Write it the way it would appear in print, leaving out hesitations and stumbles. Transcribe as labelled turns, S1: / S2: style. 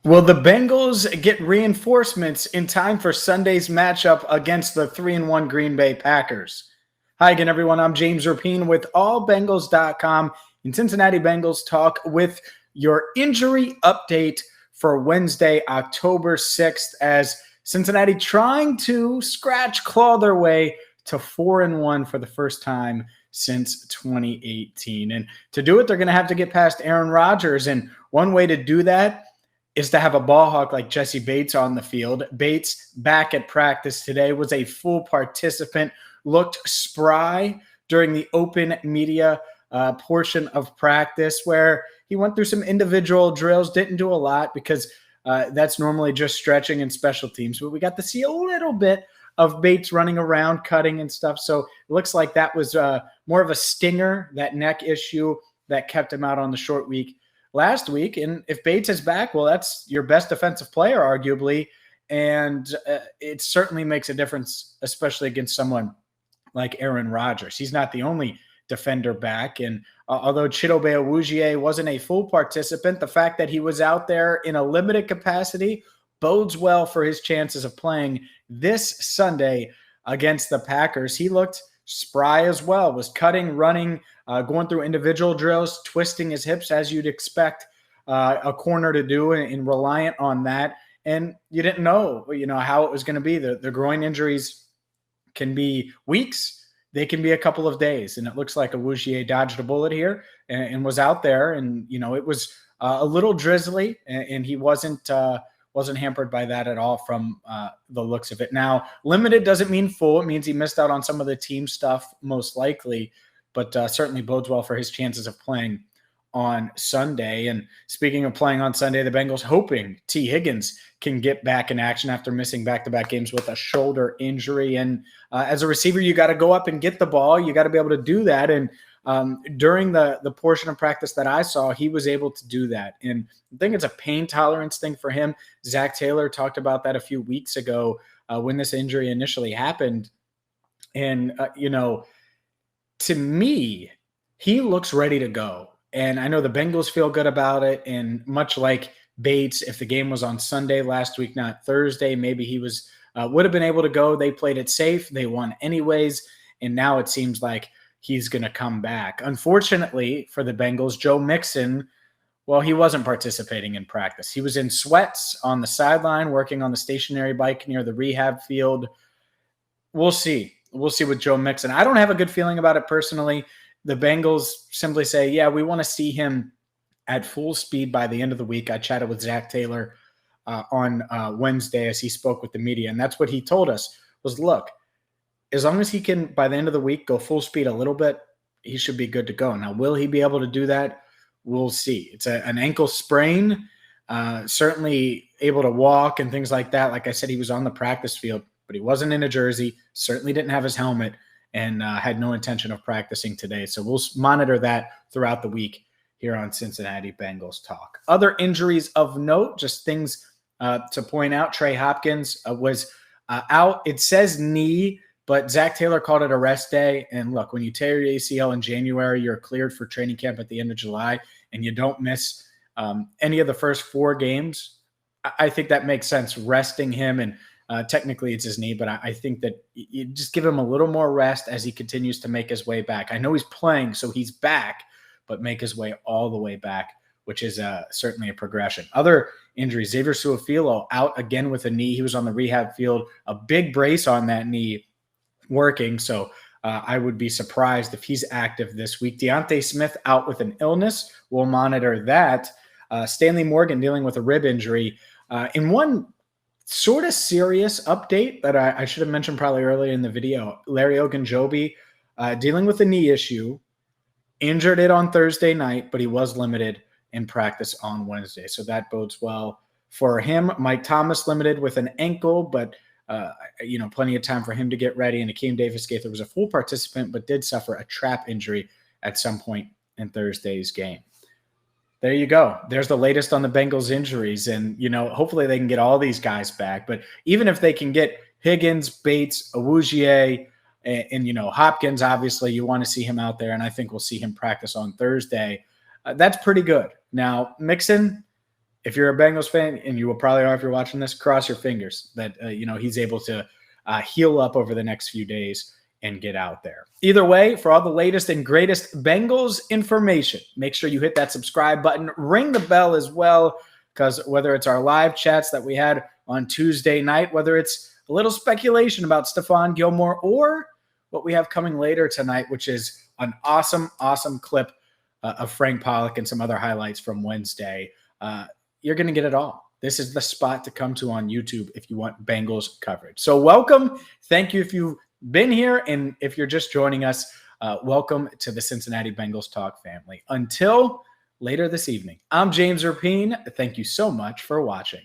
S1: Will the Bengals get reinforcements in time for Sunday's matchup against the 3-1 Green Bay Packers? Hi again, everyone. I'm James Rapien with allbengals.com in Cincinnati Bengals talk with your injury update for Wednesday, October 6th, as Cincinnati trying to claw their way to 4-1 for the first time since 2018. And to do it, they're going to have to get past Aaron Rodgers. And one way to do that is to have a ball hawk like Jessie Bates on the field. Bates back at practice today, was a full participant, looked spry during the open media portion of practice, where he went through some individual drills, didn't do a lot because that's normally just stretching and special teams. But we got to see a little bit of Bates running around, cutting and stuff. So it looks like that was more of a stinger, that neck issue that kept him out on the short week last week. And if Bates is back, well, that's your best defensive player, arguably. And it certainly makes a difference, especially against someone like Aaron Rodgers. He's not the only defender back. And although Chidobe Awuzie wasn't a full participant, the fact that he was out there in a limited capacity bodes well for his chances of playing this Sunday against the Packers. He looked spry as well, was cutting, running, going through individual drills, twisting his hips as you'd expect a corner to do, and reliant on that. And you didn't know, how it was going to be. The groin injuries can be weeks. They can be a couple of days. And it looks like Awuzie dodged a bullet here and was out there. And, it was a little drizzly, and he wasn't hampered by that at all from the looks of it. Now, limited doesn't mean full. It means he missed out on some of the team stuff, most likely, but certainly bodes well for his chances of playing on Sunday. And speaking of playing on Sunday, the Bengals hoping T. Higgins can get back in action after missing back-to-back games with a shoulder injury. And as a receiver, you got to go up and get the ball. You got to be able to do that. And during the portion of practice that I saw, he was able to do that. And I think it's a pain tolerance thing for him. Zach Taylor talked about that a few weeks ago when this injury initially happened. And, to me, he looks ready to go. And I know the Bengals feel good about it. And much like Bates, if the game was on Sunday last week, not Thursday, maybe he would have been able to go. They played it safe. They won anyways. And now it seems like he's going to come back. Unfortunately for the Bengals, Joe Mixon, well, he wasn't participating in practice. He was in sweats on the sideline, working on the stationary bike near the rehab field. We'll see. We'll see with Joe Mixon. I don't have a good feeling about it personally. The Bengals simply say, yeah, we want to see him at full speed by the end of the week. I chatted with Zach Taylor on Wednesday as he spoke with the media, and that's what he told us was, look, as long as he can, by the end of the week, go full speed a little bit, he should be good to go. Now, will he be able to do that? We'll see. It's an ankle sprain, certainly able to walk and things like that. Like I said, he was on the practice field, but he wasn't in a jersey, certainly didn't have his helmet, and had no intention of practicing today. So we'll monitor that throughout the week here on Cincinnati Bengals Talk. Other injuries of note, just things to point out. Trey Hopkins was out. It says knee, but Zach Taylor called it a rest day. And look, when you tear your ACL in January, you're cleared for training camp at the end of July, and you don't miss any of the first 4 games. I think that makes sense, resting him. And technically it's his knee, but I think that you just give him a little more rest as he continues to make his way back. I know he's playing, so he's back, but make his way all the way back, which is certainly a progression. Other injuries, Xavier Su'a-Filo out again with a knee. He was on the rehab field, a big brace on that knee working, so I would be surprised if he's active this week. Deontay Smith out with an illness. We'll monitor that. Stanley Morgan dealing with a rib injury. In one sort of serious update that I should have mentioned probably earlier in the video, Larry Ogunjobi dealing with a knee issue, injured it on Thursday night, but he was limited in practice on Wednesday. So that bodes well for him. Mike Thomas limited with an ankle, but plenty of time for him to get ready. And Akeem Davis-Gaither was a full participant, but did suffer a trap injury at some point in Thursday's game. There you go. There's the latest on the Bengals injuries. And, hopefully they can get all these guys back. But even if they can get Higgins, Bates, Awuzie, and Hopkins, obviously you want to see him out there. And I think we'll see him practice on Thursday. That's pretty good. Now, Mixon, if you're a Bengals fan, and you will probably are if you're watching this, cross your fingers that he's able to heal up over the next few days and get out there. Either way, for all the latest and greatest Bengals information, make sure you hit that subscribe button, ring the bell as well, because whether it's our live chats that we had on Tuesday night, whether it's a little speculation about Stephon Gilmore, or what we have coming later tonight, which is an awesome clip of Frank Pollock and some other highlights from Wednesday. You're going to get it all. This is the spot to come to on YouTube if you want Bengals coverage. So welcome. Thank you if you've been here. And if you're just joining us, welcome to the Cincinnati Bengals Talk family. Until later this evening, I'm James Rapien. Thank you so much for watching.